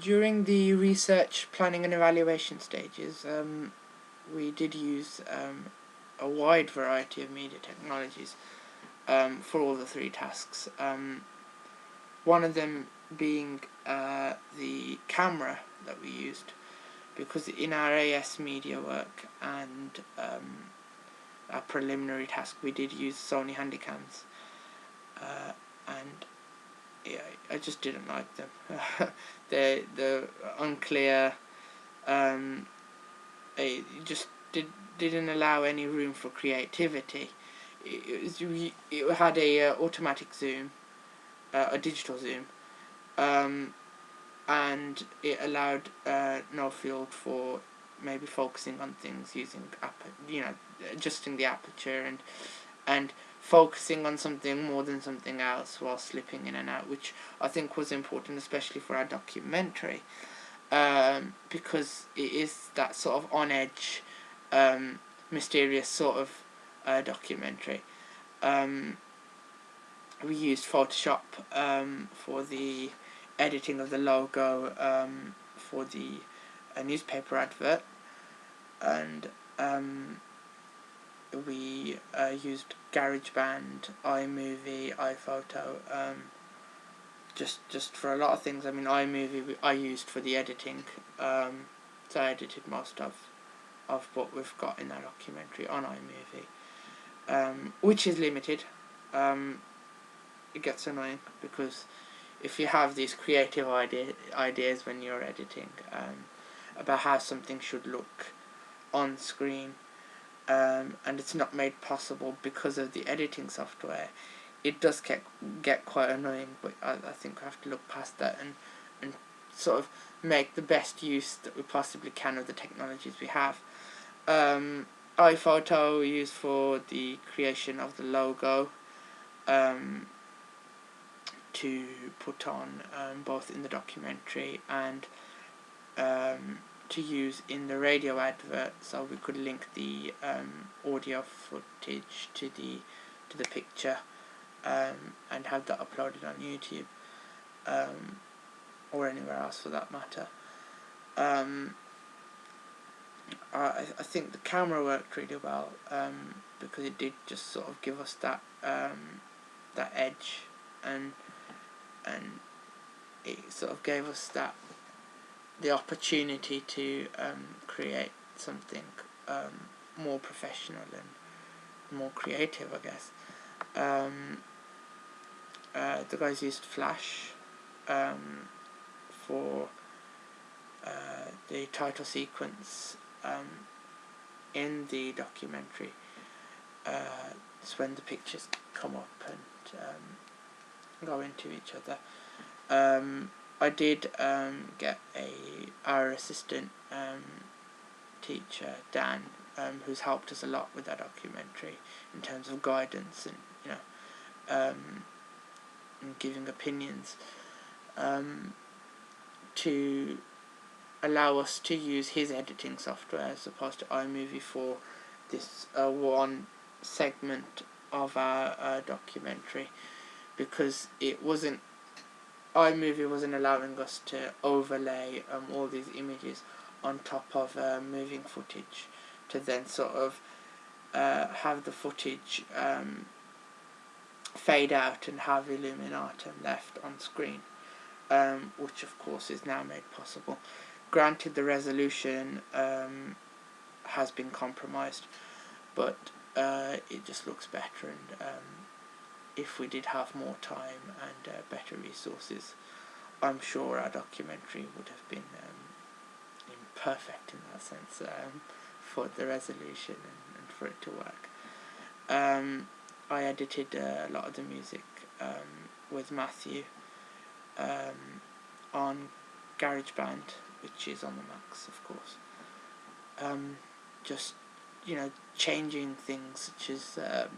During the research, planning and evaluation stages, we did use a wide variety of media technologies for all the three tasks. One of them being the camera that we used, because in our AS media work and our preliminary task we did use Sony Handycams, and yeah, I just didn't like them. They're unclear. It just didn't allow any room for creativity. It had a automatic zoom, a digital zoom, and it allowed no field for maybe focusing on things using adjusting the aperture and focusing on something more than something else while slipping in and out, which I think was important, especially for our documentary, because it is that sort of on edge, mysterious sort of documentary. We used Photoshop for the editing of the logo for the newspaper advert, and we used GarageBand, iMovie, iPhoto, just for a lot of things. I mean, iMovie I used for the editing, so I edited most of what we've got in that documentary on iMovie, which is limited. It gets annoying because if you have these creative ideas when you're editing about how something should look on screen, and it's not made possible because of the editing software, it does get quite annoying. But I think we have to look past that and sort of make the best use that we possibly can of the technologies we have. iPhoto we use for the creation of the logo, to put on both in the documentary and to use in the radio advert, so we could link the audio footage to the picture and have that uploaded on YouTube, or anywhere else for that matter. I think the camera worked really well because it did just sort of give us that edge, and it sort of gave us the opportunity to create something more professional and more creative, I guess. The guys used Flash for the title sequence in the documentary. It's when the pictures come up and go into each other. I did get our assistant teacher, Dan, who's helped us a lot with that documentary in terms of guidance and and giving opinions, to allow us to use his editing software as opposed to iMovie for this one segment of our documentary, because iMovie wasn't allowing us to overlay all these images on top of moving footage to then sort of have the footage fade out and have Illuminatum left on screen, which of course is now made possible. Granted, the resolution has been compromised, but it just looks better, and if we did have more time and better resources, I'm sure our documentary would have been perfect in that sense, for the resolution and for it to work. I edited a lot of the music with Matthew on GarageBand, which is on the Macs, of course. Just changing things such as the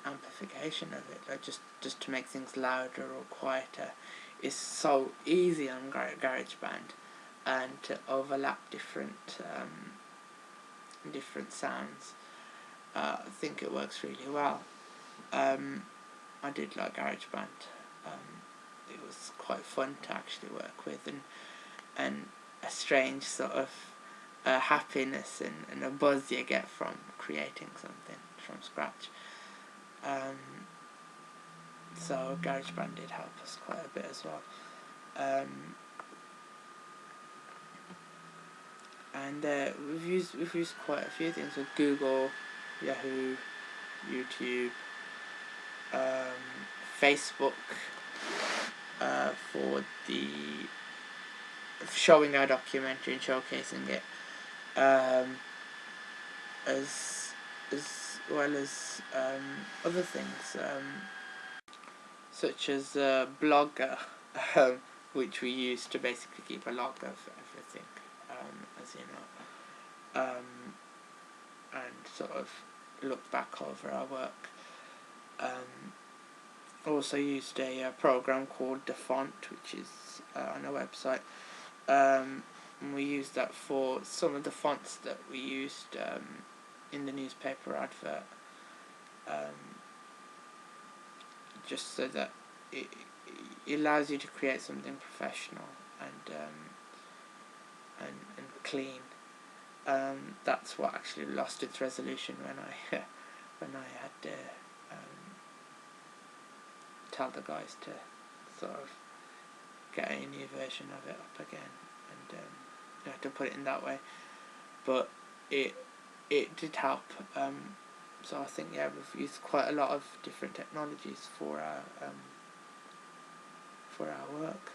amplification of it, like just to make things louder or quieter, is so easy on GarageBand, and to overlap different sounds. I think it works really well. I did like GarageBand. It was quite fun to actually work with, and a strange sort of happiness and a buzz you get from creating something from scratch. So GarageBand did help us quite a bit as well. And we've used quite a few things with Google, Yahoo, YouTube, Facebook for the showing our documentary and showcasing it, as well as other things, such as Blogger, which we use to basically keep a log of everything, as you know, and sort of look back over our work. Also used a program called The Font, which is on our website. And we used that for some of the fonts that we used in the newspaper advert, just so that it allows you to create something professional and clean. That's what actually lost its resolution when I had to tell the guys to sort of get a new version of it up again, and you have to put it in that way. But it did help. So I think we've used quite a lot of different technologies for our work.